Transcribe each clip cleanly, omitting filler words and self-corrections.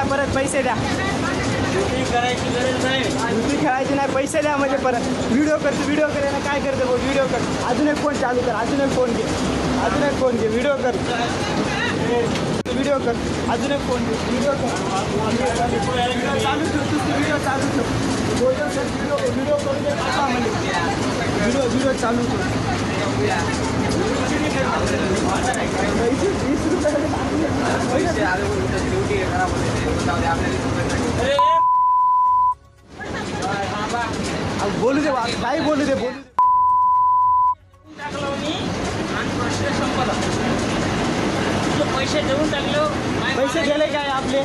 द्या, परत पैसे द्या. करायची गरज नाही. युती खेळायची नाही, पैसे द्या म्हणजे परत. व्हिडिओ करतो, व्हिडिओ करायला काय करते भाऊ, व्हिडिओ कर. अजून एक फोन चालू कर, अजून एक फोन घे, अजून एक फोन घे, व्हिडिओ कर, व्हिडिओ कर, अजून एक फोन घे, व्हिडिओ कर. चालू ठेव, तू व्हिडिओ चालू ठेव. बोलतो सर, व्हिडिओ करून दे पाठवा म्हणजे. व्हिडिओ चालू ठेव. पैसे 20 रुपये बोलू दे, काही बोलू दे, बोलू दे. टाकलो मी आणि प्रश्न संपला. तुझे पैसे देऊन टाकलो. पैसे गेले काय आपले?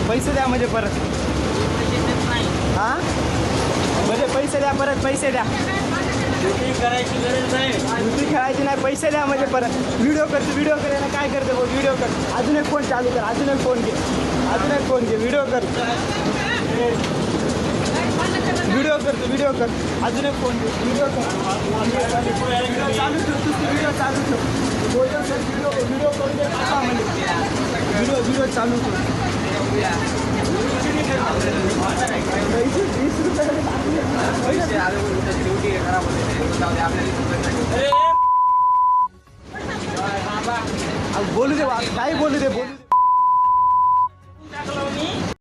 पैसे द्या म्हणजे परत. पैसे देत नाही. हा म्हणजे पैसे द्या, परत पैसे द्या. युती करायची गरज नाही. युती खेळायची नाही, पैसे द्या म्हणजे परत. व्हिडिओ करतो, व्हिडिओ करायला काय करते भाऊ, व्हिडिओ कर. अजून एक फोन चालू कर, अजून एक फोन घे, अजून एक फोन घे, व्हिडिओ कर. व्हिडिओ करतो, व्हिडिओ कर, अजून एक फोन घे, व्हिडिओ कर. चालू ठेव, तू व्हिडिओ चालू ठेव. बोलतो सर, व्हिडिओ करून दे पाठवा म्हणजे. व्हिडिओ चालू ठेव. पैसे 20 रुपये बोलू दे, काही बोलू दे, बोलू दे.